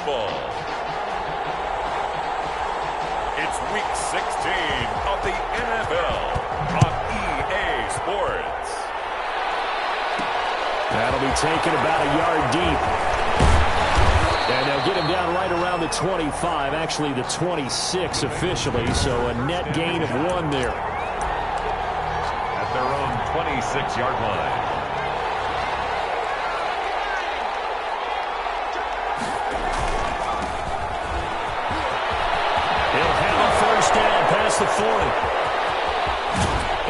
football. It's Week 16 of the NFL on EA Sports. That'll be taken about a yard deep. And they'll get him down right around the 25, actually the 26 officially, so a net gain of 1 there. At their own 26-yard line. He'll have a first down past the 40.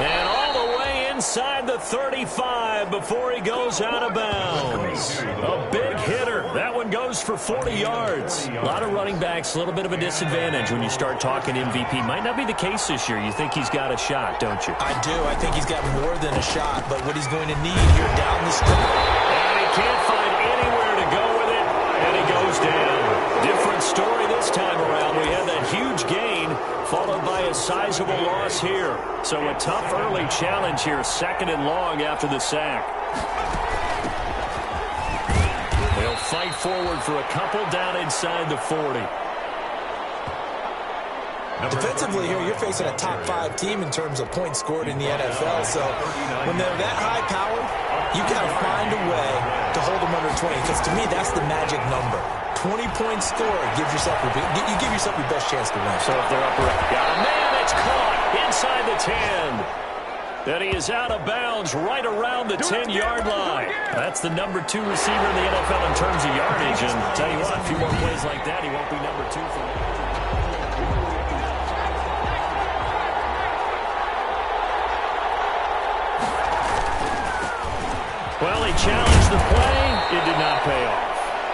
And all the way inside the 35 before he goes out of bounds. A big hitter. That one goes for 40 yards. A lot of running backs, a little bit of a disadvantage when you start talking MVP. Might not be the case this year. You think he's got a shot, don't you? I do. I think he's got more than a shot, but what he's going to need here down the stretch. And he can't find anywhere to go with it, and he goes down. Different story this time around. We had that huge gain, followed by a sizable loss here. So a tough early challenge here, 2nd and long after the sack. They'll fight forward for a couple down inside the 40. Defensively here, you're facing a top 5 team in terms of points scored in the NFL. So when they're that high powered, you got to find a way to hold them under 20. Because to me, that's the magic number. 20-point score gives yourself you give yourself your best chance to win. So if they're up around, got a man, it's caught inside the 10. Then he is out of bounds right around the 10-yard line. That's the number 2 receiver in the NFL in terms of yardage. And tell you what, a few more plays like that, he won't be number 2 for me. Well, he challenged the play. It did not pay off.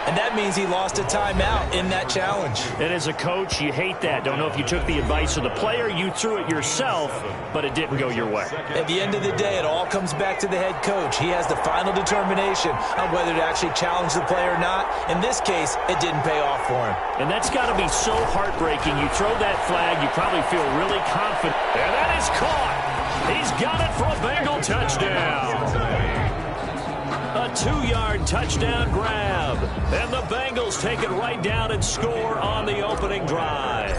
And that means he lost a timeout in that challenge. And as a coach, you hate that. Don't know if you took the advice of the player. You threw it yourself, but it didn't go your way. At the end of the day, it all comes back to the head coach. He has the final determination on whether to actually challenge the play or not. In this case, it didn't pay off for him. And that's got to be so heartbreaking. You throw that flag, you probably feel really confident. And that is caught. He's got it for a Bengal touchdown. A 2-yard touchdown grab. And the Bengals take it right down and score on the opening drive.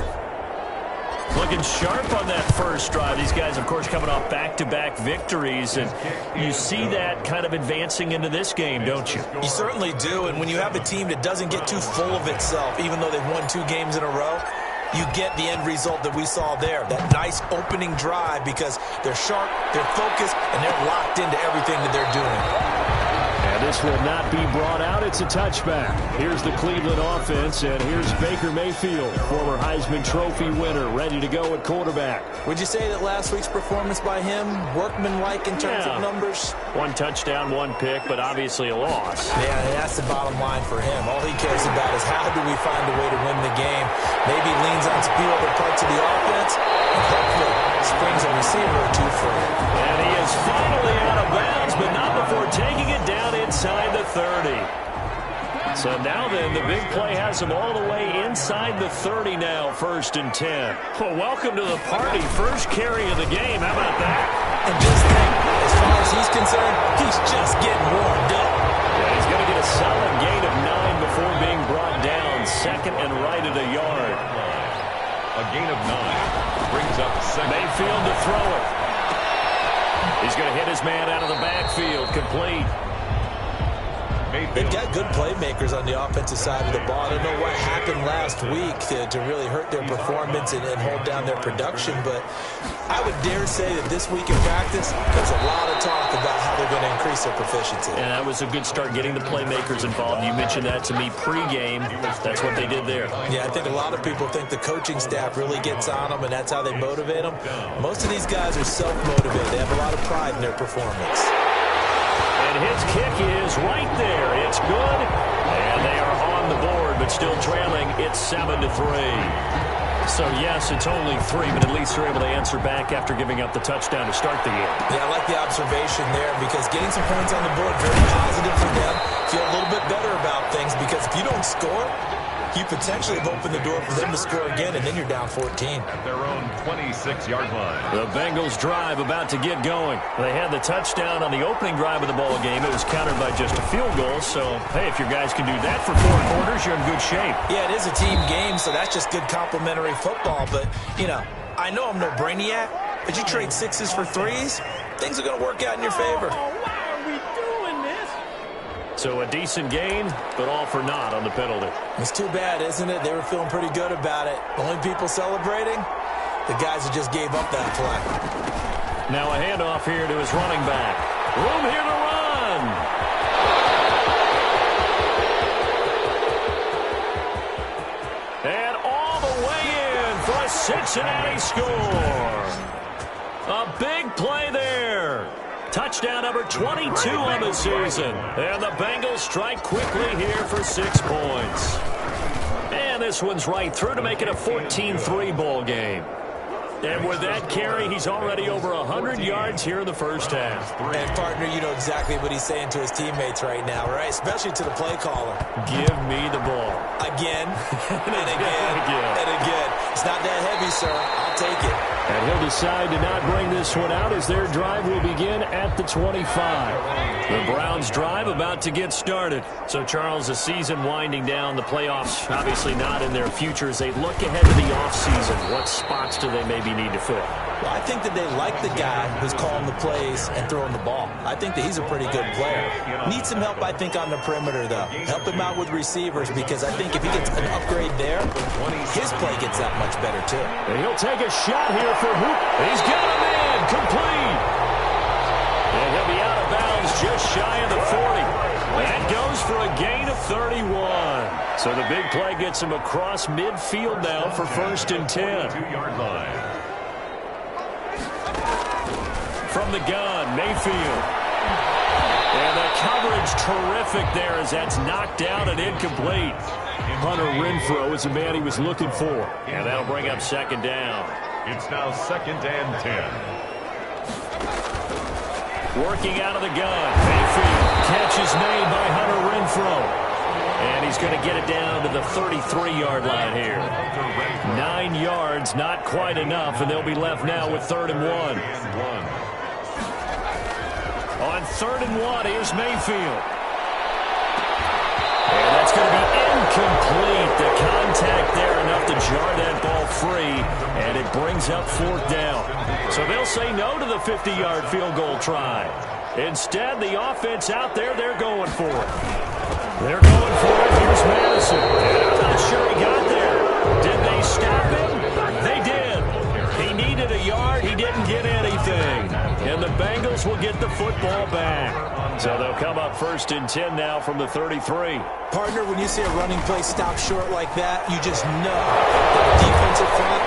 Looking sharp on that first drive. These guys, of course, coming off back-to-back victories. And you see that kind of advancing into this game, don't you? You certainly do. And when you have a team that doesn't get too full of itself, even though they've won 2 games in a row, you get the end result that we saw there. That nice opening drive because they're sharp, they're focused, and they're locked into everything that they're doing. And this will not be brought out. It's a touchback. Here's the Cleveland offense, and here's Baker Mayfield, former Heisman Trophy winner, ready to go at quarterback. Would you say that last week's performance by him, workmanlike in terms of numbers? 1 touchdown, 1 pick, but obviously a loss. Yeah, that's the bottom line for him. All he cares about is how do we find a way to win the game. Maybe leans on a few other parts of the offense, and hopefully springs a receiver or 2 for him. And he is finally out of bounds, but not before taking it down inside the 30. So now then, the big play has him all the way inside the 30 now, 1st and 10. Well, welcome to the party. First carry of the game. How about that? And just think, as far as he's concerned, he's just getting warmed up. Yeah, he's going to get a solid gain of 9 before being brought down. 2nd and right at a yard. A gain of 9 brings up 2nd. Mayfield to throw it. He's going to hit his man out of the backfield. Complete. They've got good playmakers on the offensive side of the ball. I don't know what happened last week to really hurt their performance and hold down their production, but I would dare say that this week in practice, there's a lot of talk about how they're going to increase their proficiency. And that was a good start getting the playmakers involved. You mentioned that to me pregame. That's what they did there. Yeah, I think a lot of people think the coaching staff really gets on them, and that's how they motivate them. Most of these guys are self-motivated. They have a lot of pride in their performance. And his kick is right there. It's good. And they are on the board, but still trailing. It's 7-3. So, yes, it's only 3, but at least they're able to answer back after giving up the touchdown to start the game. Yeah, I like the observation there because getting some points on the board, very positive for them. Feel a little bit better about things because if you don't score, You potentially have opened the door for them to score again, and then you're down 14. At their own 26-yard line. The Bengals drive about to get going. They had the touchdown on the opening drive of the ball game. It was countered by just a field goal. So, hey, if your guys can do that for 4 quarters, you're in good shape. Yeah, it is a team game, so that's just good complimentary football. But, you know, I know I'm no brainiac, but you trade 6s for 3s, things are going to work out in your favor. So a decent gain, but all for naught on the penalty. It's too bad, isn't it? They were feeling pretty good about it. The only people celebrating, the guys who just gave up that play. Now a handoff here to his running back. Room here to run. And all the way in for a Cincinnati score. A big play there. Touchdown number 22 on the season. And the Bengals strike quickly here for 6 points. And this one's right through to make it a 14-3 ball game. And with that carry, he's already over 100 yards here in the first half. And, partner, you know exactly what he's saying to his teammates right now, right? Especially to the play caller. Give me the ball. Again, and again, and again. It's not that heavy, sir. I'll take it. And he'll decide to not bring this one out as their drive will begin at the 25. The Browns' drive about to get started. So, Charles, the season winding down, the playoffs obviously not in their future. As they look ahead to the offseason, what spots do they maybe need to fill? Well, I think that they like the guy who's calling the plays and throwing the ball. I think that he's a pretty good player. Needs some help, I think, on the perimeter, though. Help him out with receivers, because I think if he gets an upgrade there, his play gets that much better, too. And he'll take a shot here for Hoop. He's got him in. Complete. And he'll be out of bounds just shy of the 40. That goes for a gain of 31. So the big play gets him across midfield now for 1st and 10. 2-yard line. From the gun, Mayfield. And the coverage terrific there as that's knocked out and incomplete. Hunter Renfrow is the man he was looking for. And that'll bring up 2nd down. It's now 2nd and 10. Working out of the gun. Mayfield. Catch is made by Hunter Renfrow. And he's going to get it down to the 33-yard line here. 9 yards, not quite enough, and they'll be left now with 3rd and 1. On 3rd and 1, here's Mayfield. And that's going to be incomplete. The contact there enough to jar that ball free, and it brings up 4th down. So they'll say no to the 50-yard field goal try. Instead, the offense out there, they're going for it. They're going for it. Here's Madison. And I'm not sure he got there. Did they stop him? They did. He needed a yard. He didn't get anything. And the Bengals will get the football back. So they'll come up 1st and 10 now from the 33. Partner, when you see a running play stop short like that, you just know that the defensive front,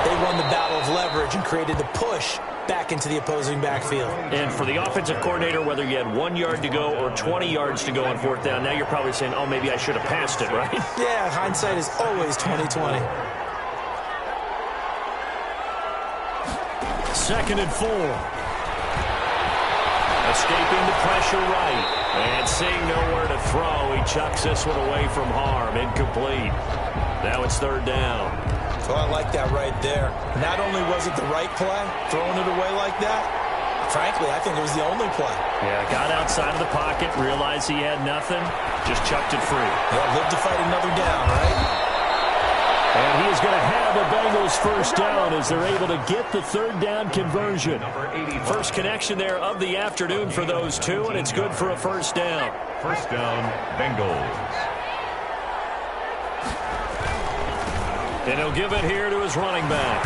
they won the battle of leverage and created the push back into the opposing backfield. And for the offensive coordinator, whether you had 1 yard to go or 20 yards to go on 4th down, now you're probably saying, oh, maybe I should have passed it, right? Yeah, hindsight is always 20/20. 2nd and 4. Escaping the pressure right. And seeing nowhere to throw, he chucks this one away from harm. Incomplete. Now it's 3rd down. So I like that right there. Not only was it the right play, throwing it away like that, frankly, I think it was the only play. Yeah, got outside of the pocket, realized he had nothing, just chucked it free. Yeah, live to fight another down, right? And he is going to have the Bengals 1st down as they're able to get the 3rd down conversion. First connection there of the afternoon for those two, and it's good for a 1st down. 1st down, Bengals. And he'll give it here to his running back.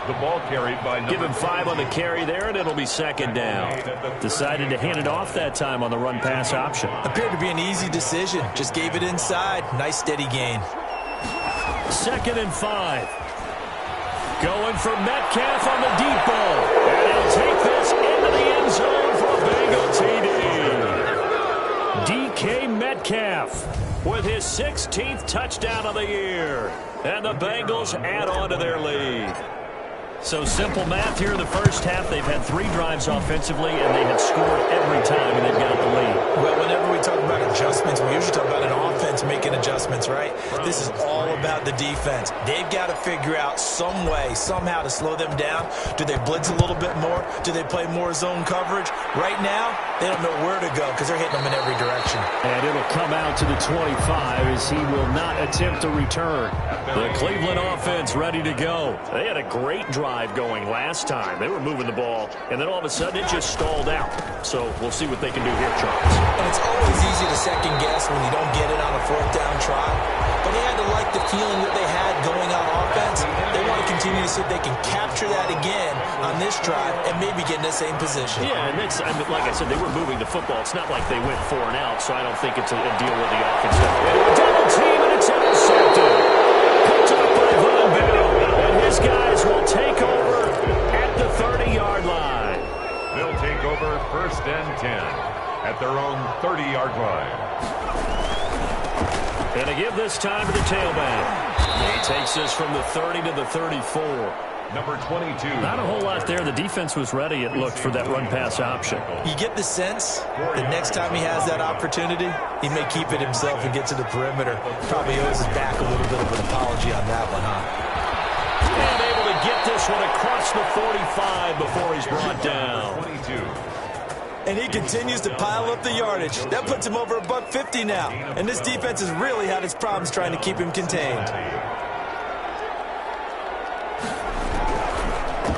The ball carried by Give him 5 on the carry there, and it'll be 2nd down. Decided to hand it off that time on the run-pass option. Appeared to be an easy decision. Just gave it inside. Nice, steady gain. 2nd and 5. Going for Metcalf on the deep ball. And he'll take this into the end zone for a Bengal TD. DK Metcalf with his 16th touchdown of the year. And the Bengals add on to their lead. So simple math here in the first half. They've had 3 drives offensively, and they have scored every time, and they've got the lead. Well, whenever we talk about adjustments, we usually talk about an offense making adjustments, right? This is all about the defense. They've got to figure out some way, somehow to slow them down. Do they blitz a little bit more? Do they play more zone coverage? Right now, they don't know where to go because they're hitting them in every direction. And it'll come out to the 25 as he will not attempt a return. The Cleveland offense ready to go. They had a great drive going last time. They were moving the ball, and then all of a sudden it just stalled out. So we'll see what they can do here, Charles. And it's always easy to second guess when you don't get it on a 4th down try. But they had to like the feeling that they had going on offense. They want to continue to see if they can capture that again on this drive and maybe get in the same position. Yeah, and that's, like I said, they were moving the football. It's not like they went 4 and out, so I don't think it's a deal where the offense double team, and it's intercepted. Picked up by Von Bell, and his guys will take over at the 30-yard line. They'll take over 1st and 10 at their own 30-yard line. And to give this time to the tailback. He takes this from the 30 to the 34. Number 22. Not a whole lot there. The defense was ready, it looked, for that run-pass option. You get the sense the next time he has that opportunity, he may keep it himself and get to the perimeter. Probably owes his back a little bit of an apology on that one, huh? And able to get this one across the 45 before he's brought down. 22. And he continues to pile up the yardage. That puts him over $150 now. And this defense has really had its problems trying to keep him contained.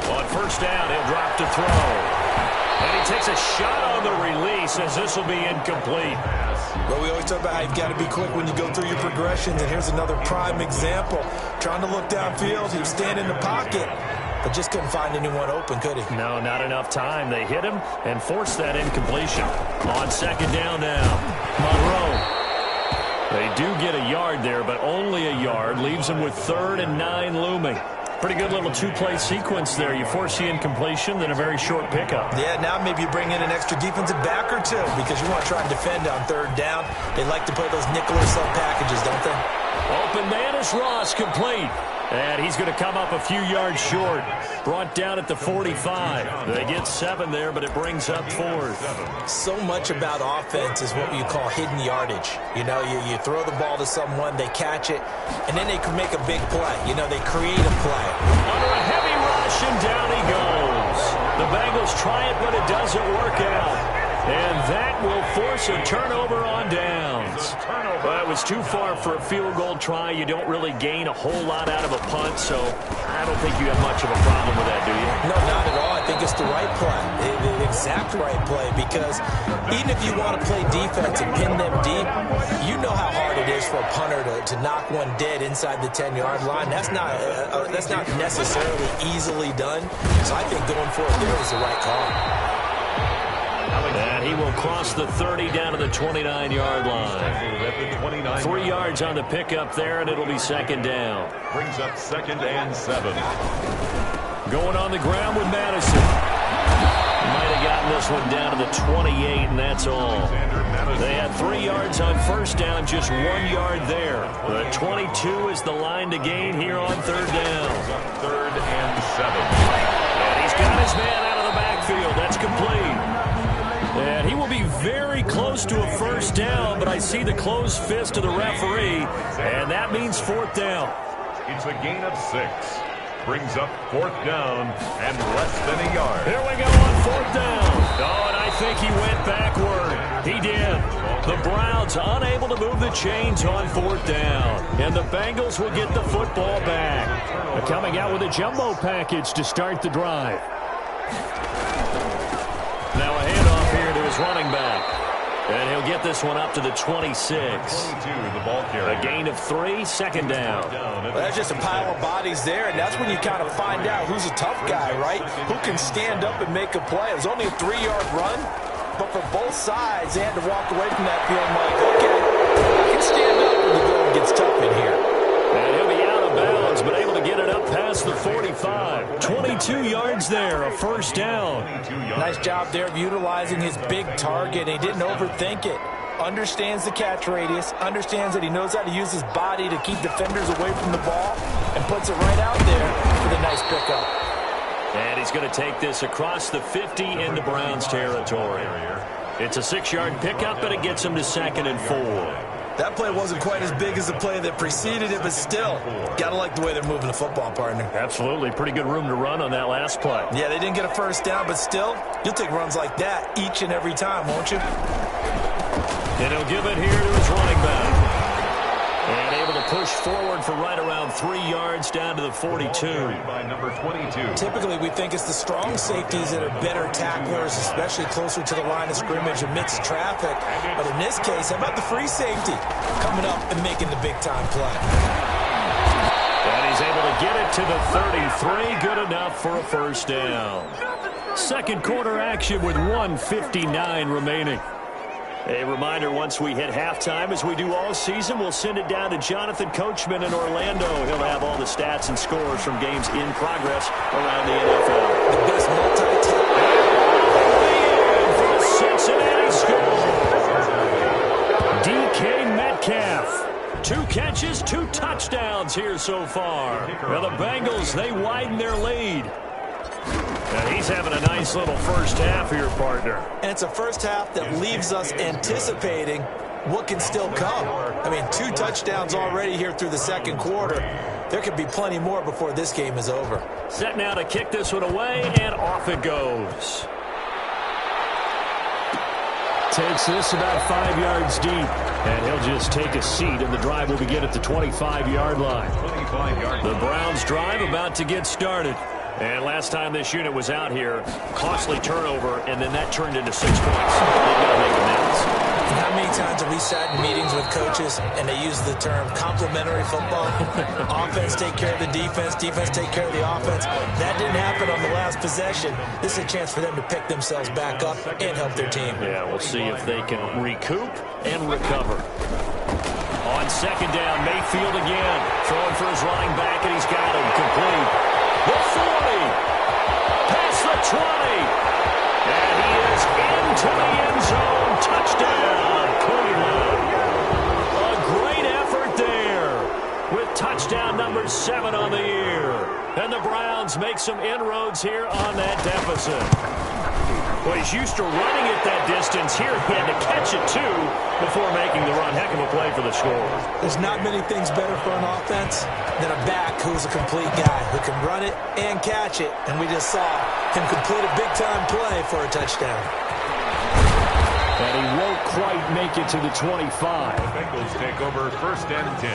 On 1st down, he'll drop to throw. And he takes a shot on the release as this will be incomplete. But we always talk about how you've got to be quick when you go through your progressions. And here's another prime example. Trying to look downfield, he was standing in the pocket. But just couldn't find anyone open, could he? No, not enough time. They hit him and forced that incompletion. On 2nd down now, Monroe. They do get a yard there, but only a yard. Leaves them with 3rd and 9 looming. Pretty good little 2-play sequence there. You force the incompletion, then a very short pickup. Yeah, now maybe you bring in an extra defensive back or 2 because you want to try and defend on 3rd down. They like to play those nickel or sub packages, don't they? Open man is Ross, complete. And he's going to come up a few yards short. Brought down at the 45. They get 7 there, but it brings up 4th. So much about offense is what you call hidden yardage. You know, you throw the ball to someone, they catch it, and then they can make a big play. You know, they create a play. Under a heavy rush, and down he goes. The Bengals try it, but it doesn't work out. And that will force a turnover on downs. Well, it was too far for a field goal try. You don't really gain a whole lot out of a punt, so I don't think you have much of a problem with that, do you? No, not at all. I think it's the right play, the exact right play, because even if you want to play defense and pin them deep, you know how hard it is for a punter to knock one dead inside the 10-yard line. That's not necessarily easily done. So I think going for it there was the right call. And he will cross the 30 down to the 29-yard line. 3 yards on the pickup there, and it'll be 2nd down. Brings up 2nd and 7. Going on the ground with Madison. Might have gotten this one down to the 28, and that's all. They had 3 yards on 1st down, just 1 yard there. The 22 is the line to gain here on 3rd down. 3rd and 7. And he's got his man out of the backfield. That's complete. And he will be very close to a 1st down, but I see the closed fist of the referee, and that means 4th down. It's a gain of 6. Brings up 4th down and less than a yard. Here we go on 4th down. Oh, and I think he went backward. He did. The Browns unable to move the chains on 4th down. And the Bengals will get the football back. They're coming out with a jumbo package to start the drive. Now a handoff here to his running back. And he'll get this one up to the 26. 22, the ball carrier. A gain of 3, 2nd down. Well, that's just a pile of bodies there, and that's when you kind of find out who's a tough guy, right? Who can stand up and make a play. It was only a 3-yard run, but for both sides, they had to walk away from that feeling like, okay, I can stand up when the going gets tough in here. And he'll be out of bounds, but able to get it up past the 45. 22 yards there, a 1st down. Nice job there of utilizing his big target. He didn't overthink it. Understands the catch radius, understands that he knows how to use his body to keep defenders away from the ball, and puts it right out there for the nice pickup. And he's going to take this across the 50 into Browns territory. It's a 6-yard pickup, and it gets him to 2nd and 4. That play wasn't quite as big as the play that preceded it, but still, got to like the way they're moving the football, partner. Absolutely. Pretty good room to run on that last play. Yeah, they didn't get a first down, but still, you'll take runs like that each and every time, won't you? And he'll give it here to his running back. And able to push forward for right around 3 yards down to the 42. By number 22. Typically, we think it's the strong safeties that are better tacklers, especially closer to the line of scrimmage amidst traffic. But in this case, how about the free safety coming up and making the big-time play? And he's able to get it to the 33. Good enough for a first down. Second quarter action with 1:59 remaining. A reminder, once we hit halftime, as we do all season, we'll send it down to Jonathan Coachman in Orlando. He'll have all the stats and scores from games in progress around the NFL. The best multi-task. For a Cincinnati score. DK Metcalf. 2 catches, 2 touchdowns here so far. Now the Bengals, they widen their lead. And he's having a nice little first half here, partner. And it's a first half that leaves us anticipating what can still come. I mean, 2 touchdowns already here through the second quarter. There could be plenty more before this game is over. Set now to kick this one away, and off it goes. Takes this about 5 yards deep. And he'll just take a seat, and the drive will begin at the 25-yard line. The Browns drive about to get started. And last time this unit was out here, costly turnover, and then that turned into 6 points. They've got to make amends. And how many times have we sat in meetings with coaches and they use the term complementary football? Offense take care of the defense, defense take care of the offense. That didn't happen on the last possession. This is a chance for them to pick themselves back up and help their team. Yeah, we'll see if they can recoup and recover. On second down, Mayfield again. Throwing for his running back, and he's got him complete. The 40, past the 20, and he is into the end zone. Touchdown, Cleveland. A great effort there with touchdown number 7 on the year. And the Browns make some inroads here on that deficit. Well, he's used to running it that distance. Here he had to catch it, too, before making the run. Heck of a play for the score. There's not many things better for an offense than a back who's a complete guy who can run it and catch it. And we just saw him complete a big-time play for a touchdown. And he won't quite make it to the 25. The Bengals take over 1st and 10.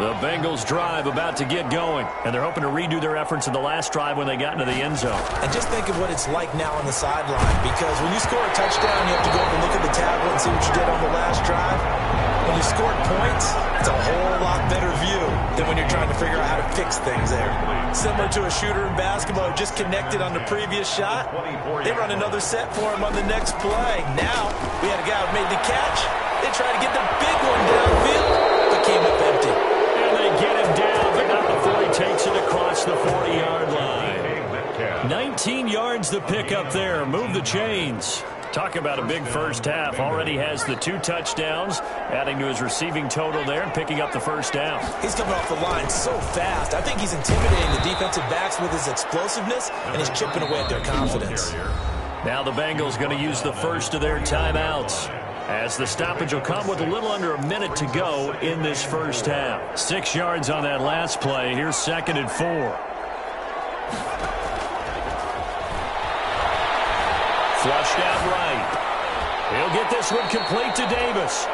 The Bengals drive about to get going, and they're hoping to redo their efforts in the last drive when they got into the end zone. And just think of what it's like now on the sideline, because when you score a touchdown, you have to go up and look at the tablet and see what you did on the last drive. When you scored points, it's a whole lot better view than when you're trying to figure out how to fix things there. Similar to a shooter in basketball who just connected on the previous shot. They run another set for him on the next play. Now, we had a guy who made the catch. They tried to get the big one downfield, but came up empty. Get him down, but not before he takes it across the 40-yard line. 19 yards to pick up there. Move the chains. Talk about a big first half. Already has the 2 touchdowns, adding to his receiving total there and picking up the first down. He's coming off the line so fast. I think he's intimidating the defensive backs with his explosiveness, and he's chipping away at their confidence. Now the Bengals going to use the first of their timeouts, as the stoppage will come with a little under a minute to go in this first half. 6 yards on that last play. Here's 2nd and 4. Flushed out right. He'll get this one complete to Davis.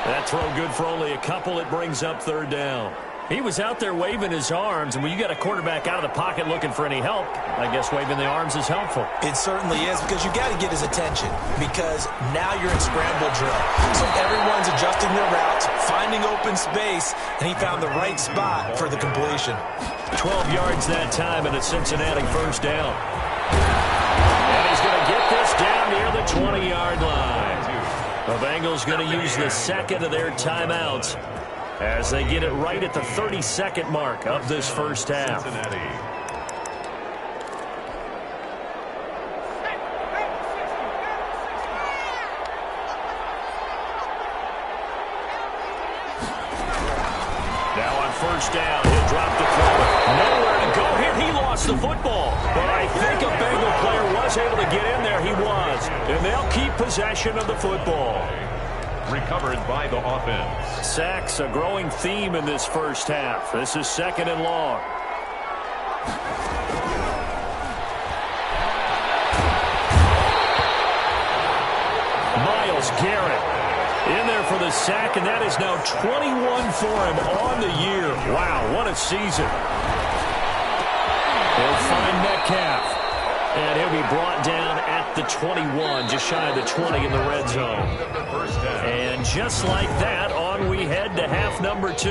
That throw good for only a couple. It brings up 3rd down. He was out there waving his arms, and when you got a quarterback out of the pocket looking for any help, I guess waving the arms is helpful. It certainly is, because you got to get his attention, because now you're in scramble drill. So everyone's adjusting their routes, finding open space, and he found the right spot for the completion. 12 yards that time, and a Cincinnati first down. And he's going to get this down near the 20-yard line. The Bengals going to use the 2nd of their timeouts as they get it right at the 32nd mark of this first half. on first down. He'll drop the throw. Nowhere to go here. He lost the football. But I think a Bengal player was able to get in there. He was. And they'll keep possession of the football. Recovered by the offense. Sacks, a growing theme in this first half. This is 2nd and long. Myles Garrett in there for the sack, and that is now 21 for him on the year. Wow, what a season. He'll find Metcalf, and he'll be brought down at the 21, just shy of the 20 in the red zone. And just like that, on we head to half number 2.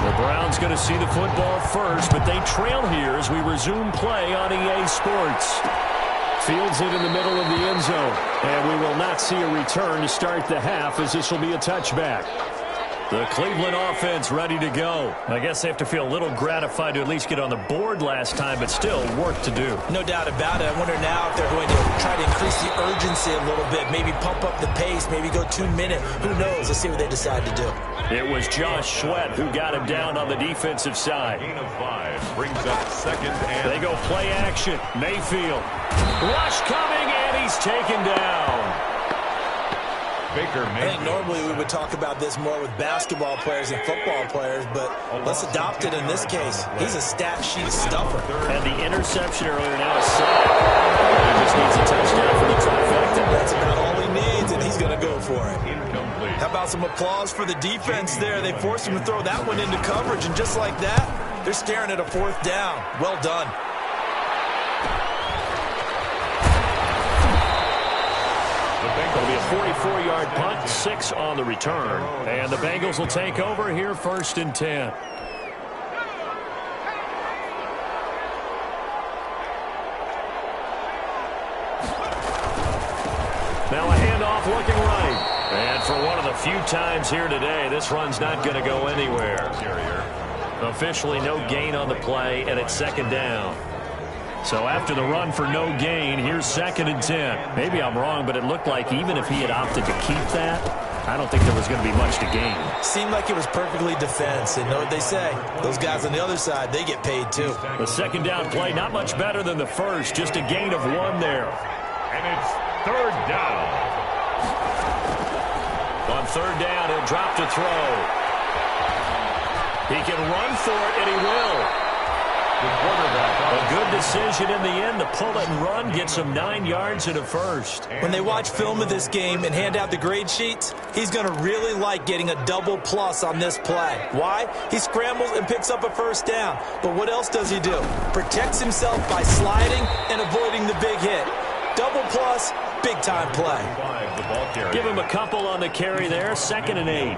The Browns going to see the football first, but they trail here as we resume play on EA Sports. Fields it in the middle of the end zone. And we will not see a return to start the half, as this will be a touchback. The Cleveland offense ready to go. I guess they have to feel a little gratified to at least get on the board last time, but still work to do. No doubt about it. I wonder now if they're going to try to increase the urgency a little bit, maybe pump up the pace, maybe go 2-minute. Who knows? Let's see what they decide to do. It was Josh Sweat who got him down on the defensive side. Gain of 5 brings up 2nd and... They go play action. Mayfield. Rush coming, and he's taken down. Baker I think normally we would talk about this more with basketball players and football players, but let's adopt it in this case. He's a stat sheet stuffer. And the interception earlier, now a sack. He just needs a touchdown for the trifecta. That's about all he needs, and he's going to go for it. incomplete. How about some applause for the defense there? They forced him to throw that one into coverage, and just like that, they're staring at a 4th down. Well done. It'll be a 44-yard punt, 6 on the return. And the Bengals will take over here 1st and 10. Now a handoff looking right. And for one of the few times here today, this run's not going to go anywhere. Officially no gain on the play, and it's 2nd down. So after the run for no gain, here's 2nd and 10. Maybe I'm wrong, but it looked like even if he had opted to keep that, I don't think there was going to be much to gain. Seemed like it was perfectly defense, and know what they say. Those guys on the other side, they get paid too. The 2nd down play, not much better than the first, just a gain of 1 there. And it's 3rd down. On 3rd down, he'll drop to throw. He can run for it, and he will. A good decision in the end to pull it and run, get some 9 yards and a first. When they watch film of this game and hand out the grade sheets, he's going to really like getting a double plus on this play. Why? He scrambles and picks up a 1st down. But what else does he do? Protects himself by sliding and avoiding the big hit. Double plus, big-time play. Give him a couple on the carry there, 2nd and 8.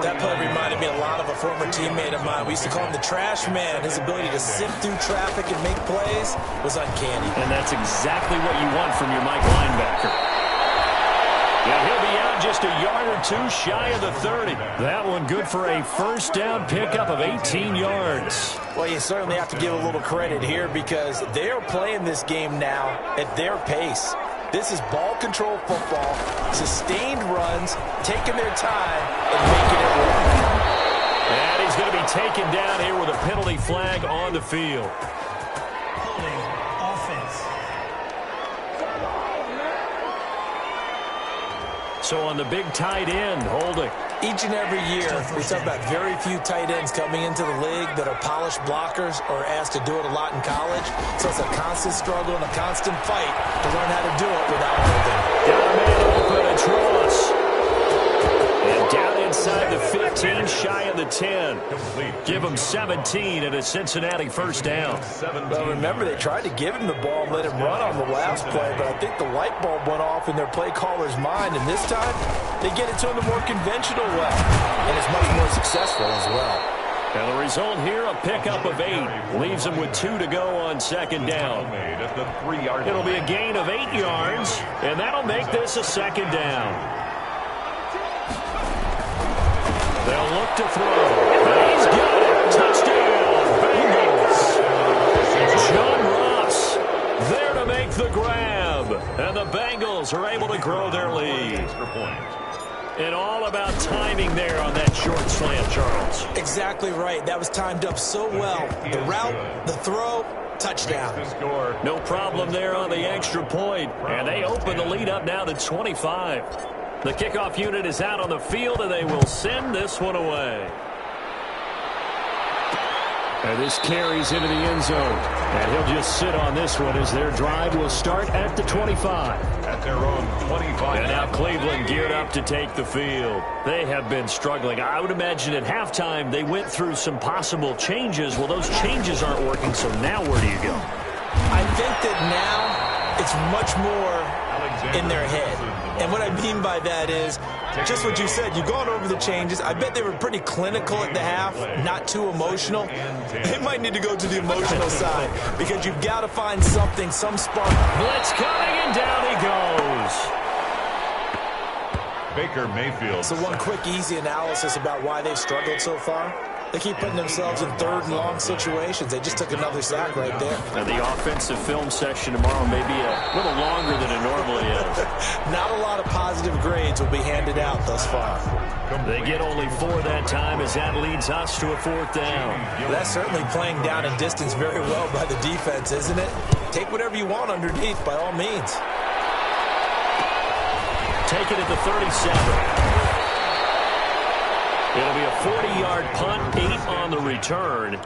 That play reminded me a lot of a former teammate of mine. We used to call him the trash man. His ability to sift through traffic and make plays was uncanny. And that's exactly what you want from your Mike linebacker. Yeah, he'll be out just a yard or 2 shy of the 30. That one good for a 1st down pickup of 18 yards. Well, you certainly have to give a little credit here because they're playing this game now at their pace. This is ball control football, sustained runs, taking their time, and making it work. And he's going to be taken down here with a penalty flag on the field. Holding offense. So on the big tight end, holding. Each and every year, we talk about very few tight ends coming into the league that are polished blockers or asked to do it a lot in college. So it's a constant struggle and a constant fight to learn how to do it without holding. Got a man open, a cross. And down inside the 15, shy of the 10. Give him 17 and a Cincinnati 1st down. Well, remember, they tried to give him the ball and let him run on the last play, but I think the light bulb went off in their play caller's mind, and this time they get it to him the more conventional way, and it's much more successful as well. And the result here, a pickup of 8. Leaves him with 2 to go on 2nd down. It'll be a gain of 8 yards, and that'll make this a 2nd down. They'll look to throw. And he's got it. Touchdown, Bengals. John Ross there to make the grab. And the Bengals are able to grow their lead. And all about timing there on that short slant, Charles. Exactly right. That was timed up so well. The route, the throw, touchdown. No problem there on the extra point. And they open the lead up now to 25. The kickoff unit is out on the field, and they will send this one away. And this carries into the end zone. And he'll just sit on this one as their drive will start at the 25. At their own 25. And now Cleveland geared up to take the field. They have been struggling. I would imagine at halftime they went through some possible changes. Well, those changes aren't working, so now where do you go? I think that now it's much more in their head. And what I mean by that is just what you said. You've gone over the changes. I bet they were pretty clinical at the half, not too emotional. They might need to go to the emotional side because you've got to find something, some spark. Blitz coming, and down he goes. Baker Mayfield. So one quick, easy analysis about why they've struggled so far. They keep putting themselves in third and long situations. They just took another sack right there. Now the offensive film section tomorrow may be a little longer than it normally is. Not a lot of positive grades will be handed out thus far. They get only 4 that time as that leads us to a 4th down. Well, that's certainly playing down in distance very well by the defense, isn't it? Take whatever you want underneath by all means. Take it at the 37. It'll be a 40-yard punt, 8 on the return.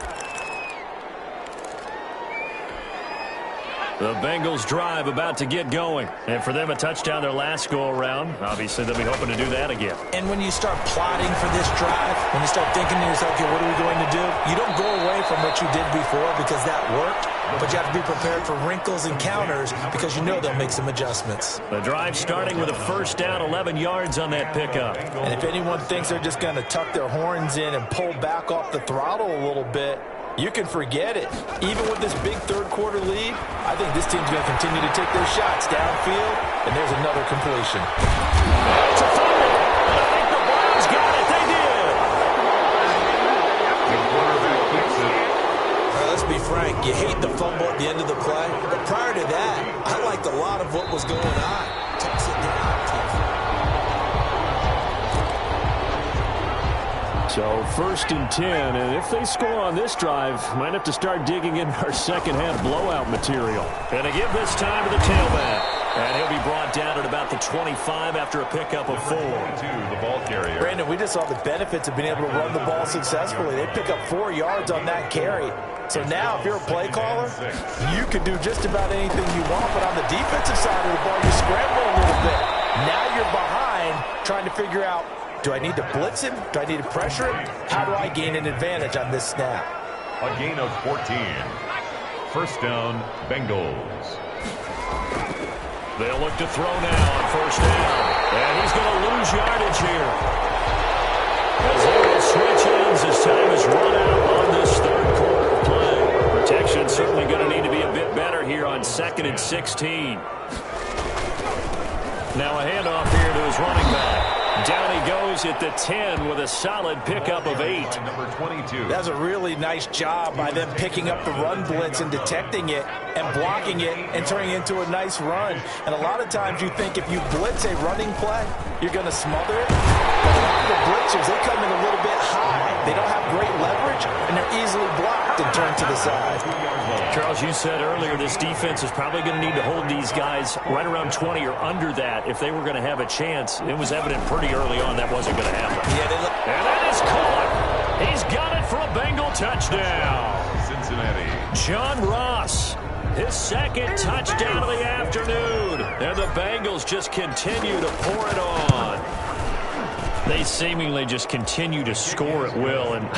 The Bengals drive about to get going. And for them, a touchdown their last go-around. Obviously, they'll be hoping to do that again. And when you start plotting for this drive, when you start thinking to yourself, okay, what are we going to do? You don't go away from what you did before because that worked. But you have to be prepared for wrinkles and counters because you know they'll make some adjustments. The drive starting with a 1st down, 11 yards on that pickup. And if anyone thinks they're just going to tuck their horns in and pull back off the throttle a little bit, you can forget it. Even with this big third-quarter lead, I think this team's going to continue to take their shots downfield, and there's another completion. It's a fumble. I think the Browns got it. They did. The quarterback keeps it. Let's be frank, you hate the fumble at the end of the play, but prior to that, I liked a lot of what was going on. Tucks it down. So 1st and 10, and if they score on this drive, might have to start digging in our second-half blowout material. And to give this time to the tailback. And he'll be brought down at about the 25 after a pickup of 4. The ball carrier. Brandon, we just saw the benefits of being able to run the ball successfully. They pick up 4 yards on that carry. So now if you're a play caller, you can do just about anything you want, but on the defensive side of the ball, you scramble a little bit. Now you're behind trying to figure out, do I need to blitz him? Do I need to pressure him? How do I gain an advantage on this snap? A gain of 14. 1st down, Bengals. They'll look to throw now on 1st down. And he's going to lose yardage here. As they will switch ends as time is run out on this 3rd quarter play. Protection certainly going to need to be a bit better here on 2nd and 16. Now a handoff here to his running back. Down he goes at the 10 with a solid pickup of 8. Number 22. That's a really nice job by them picking up the run blitz and detecting it and blocking it and turning it into a nice run. And a lot of times you think if you blitz a running play, you're going to smother it. But a lot of the blitzers, they come in a little bit high. They don't have great leverage, and they're easily blocked and turned to the side. Charles, you said earlier this defense is probably going to need to hold these guys right around 20 or under that if they were going to have a chance. It was evident pretty early on that wasn't going to happen. Yeah, and that is caught. He's got it for a Bengal touchdown. Cincinnati. John Ross, his 2nd touchdown of the afternoon. And the Bengals just continue to pour it on. They seemingly just continue to score at will, and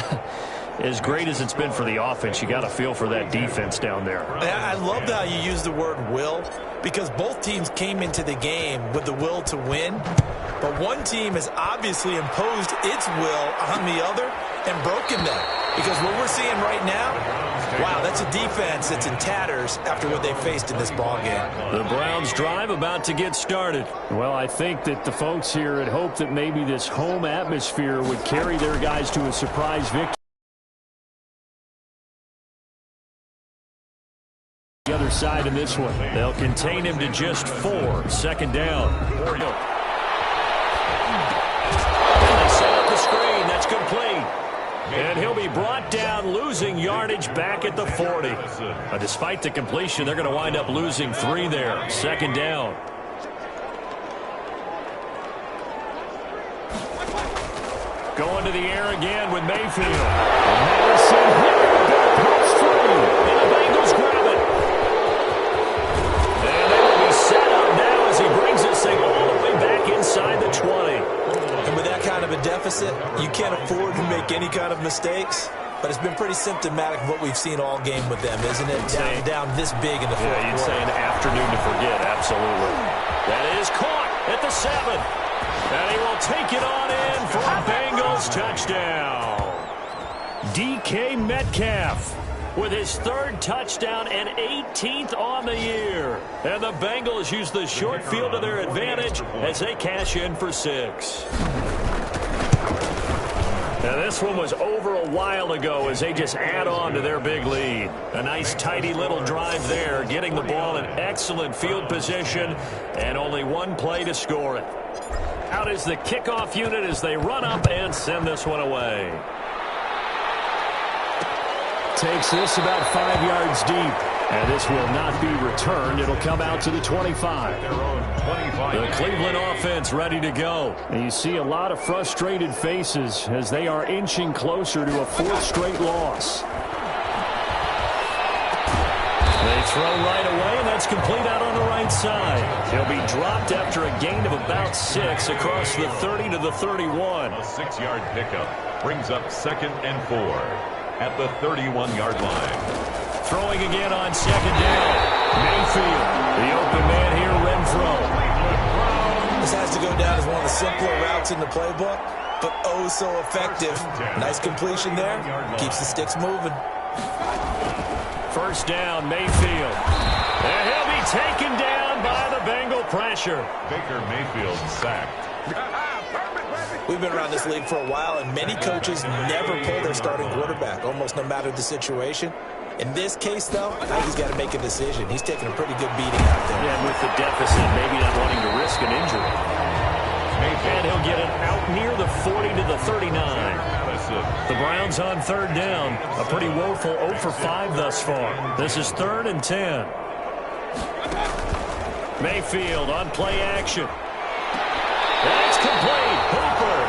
as great as it's been for the offense, you got to feel for that defense down there. I love how you use the word will, because both teams came into the game with the will to win, but one team has obviously imposed its will on the other and broken them. Because what we're seeing right now, wow, that's a defense that's in tatters after what they faced in this ballgame. The Browns drive about to get started. Well, I think that the folks here had hoped that maybe this home atmosphere would carry their guys to a surprise victory. The other side in this one. They'll contain him to just 4. 2nd down. yardage back at the 40. Despite the completion, they're going to wind up losing 3 there. Second down. Going to the air again with Mayfield. Madison here. Post free. And the Bengals grab it. And they will be set up now as he brings this thing all the way back inside the 20. And with that kind of a deficit, you can't afford to make any kind of mistakes. But it's been pretty symptomatic of what we've seen all game with them, isn't it? Down this big in the fourth quarter. You'd say an afternoon to forget, absolutely. That is caught at the 7. And he will take it on in for a Bengals touchdown. DK Metcalf with his 3rd touchdown and 18th on the year. And the Bengals use the short field to their advantage as they cash in for 6. Now this one was over a while ago as they just add on to their big lead. A nice tidy little drive there, getting the ball in excellent field position and only 1 play to score it. Out is the kickoff unit as they run up and send this one away. Takes this about 5 yards deep. And this will not be returned. It'll come out to the 25. The Cleveland offense ready to go. And you see a lot of frustrated faces as they are inching closer to a 4th straight loss. They throw right away, and that's complete out on the right side. He'll be dropped after a gain of about 6 across the 30 to the 31. A 6-yard pickup brings up 2nd and 4 at the 31-yard line. Throwing again on 2nd down. Mayfield, the open man here, Renfro. This has to go down as one of the simpler routes in the playbook, but oh so effective. Nice completion there. Keeps the sticks moving. First down, Mayfield. And he'll be taken down by the Bengal pressure. Baker Mayfield sacked. We've been around this league for a while, and many coaches never pull their starting quarterback, almost no matter the situation. In this case, though, I think he's got to make a decision. He's taking a pretty good beating out there. Yeah, and with the deficit, maybe not wanting to risk an injury. And he'll get it out near the 40 to the 39. The Browns on 3rd down. A pretty woeful 0 for 5 thus far. This is 3rd and 10. Mayfield on play action. That's complete. Hooper.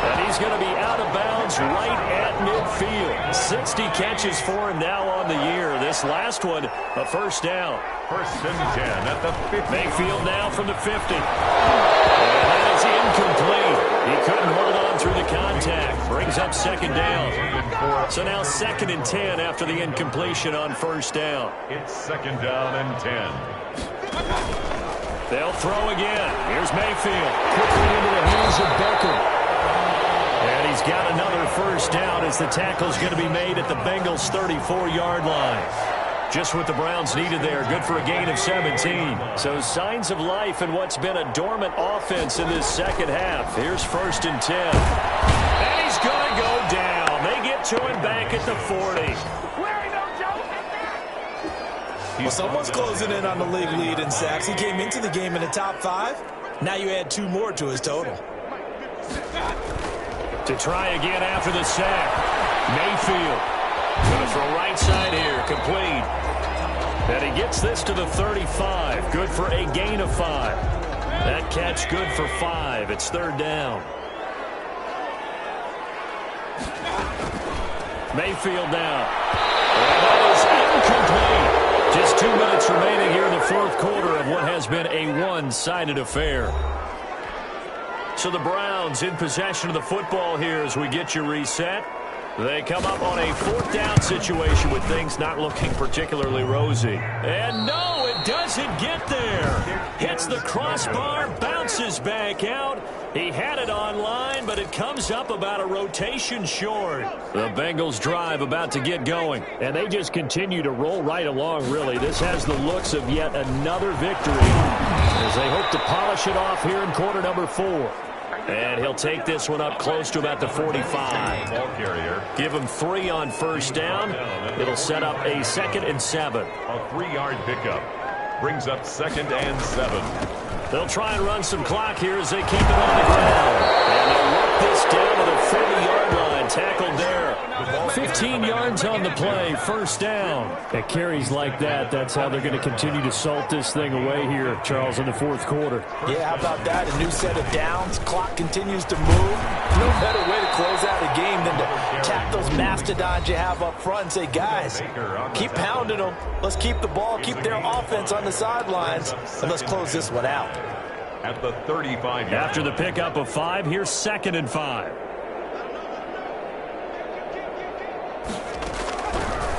And he's going to be out of bounds right at midfield. 60 catches for him now on the year. This last one, a first down. 1st and 10 at the 50. Mayfield now from the 50. And that is incomplete. He couldn't hold on through the contact. Brings up 2nd down. So now 2nd and 10 after the incompletion on 1st down. It's 2nd down and 10. They'll throw again. Here's Mayfield. Quickly into the hands of Becker. And he's got another first down as the tackle's going to be made at the Bengals' 34-yard line. Just what the Browns needed there. Good for a gain of 17. So signs of life in what's been a dormant offense in this second half. Here's 1st and 10. And he's going to go down. They get to him back at the 40. Well, someone's closing in on the league lead in sacks. He came into the game in the top 5. Now you add 2 more to his total. To try again after the sack. Mayfield. Going to throw right side here. Complete. And he gets this to the 35. Good for a gain of 5. That catch good for 5. It's 3rd down. Mayfield now. And that is incomplete. Just 2 minutes remaining here in the 4th quarter of what has been a one-sided affair. So the Browns in possession of the football here as we get you reset. They come up on a 4th down situation with things not looking particularly rosy. And no, it doesn't get there. Hits the crossbar, bounces back out. He had it online, but it comes up about a rotation short. The Bengals drive about to get going. And they just continue to roll right along, really. This has the looks of yet another victory as they hope to polish it off here in quarter number 4. And he'll take this one up close to about the 45. Ball carrier. Give him 3 on 1st down. It'll set up a 2nd and 7. A 3-yard pickup brings up 2nd and 7. They'll try and run some clock here as they keep it on the ground. And they'll work this down to the 40-yard line. Tackled there. The ball 15 yards on the play, first down. At carries like that, that's how they're going to continue to salt this thing away here, Charles, in the fourth quarter. Yeah, how about that? A new set of downs. Clock continues to move. No better way to close out a game than to tap those mastodons you have up front and say, guys, keep pounding them. Let's keep the ball, keep their offense on the sidelines, and let's close this one out. At the 35. After the pickup of 5, here's 2nd and 5.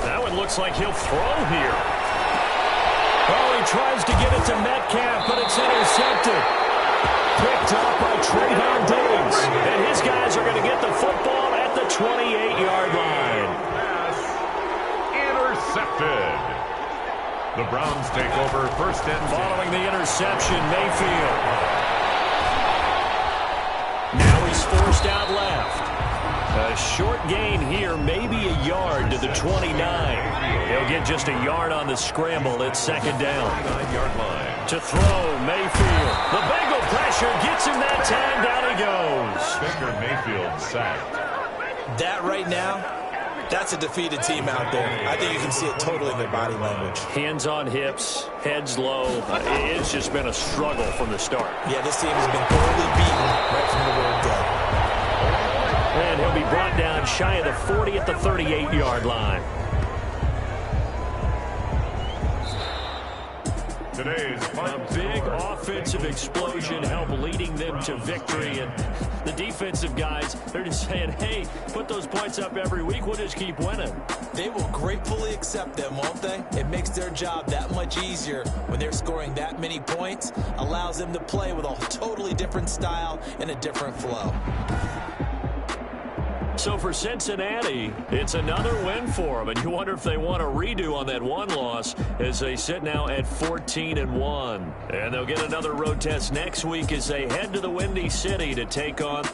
That one looks like he'll throw here. Oh, he tries to get it to Metcalf, but it's intercepted. Picked up by Trayvon Diggs. And his guys are going to get the football at the 28-yard line. Pass intercepted. The Browns take over first and 10. Following the interception, Mayfield. Now he's forced out left. A short gain here, maybe a yard to the 29. He'll get just a yard on the scramble. It's 2nd down. 9-yard line. To throw, Mayfield. The Bengal pressure gets him that time. Down he goes. Baker Mayfield sacked. That right now, that's a defeated team out there. I think you can see it totally in their body language. Hands on hips, heads low. It's just been a struggle from the start. Yeah, this team has been thoroughly beaten right from the word go. And he'll be brought down shy of the 40 at the 38-yard line. Today's A big offensive explosion helped leading them to victory. And the defensive guys, they're just saying, hey, put those points up every week. We'll just keep winning. They will gratefully accept them, won't they? It makes their job that much easier when they're scoring that many points. Allows them to play with a totally different style and a different flow. So for Cincinnati, it's another win for them. And you wonder if they want a redo on that one loss as they sit now at 14-1. And they'll get another road test next week as they head to the Windy City to take on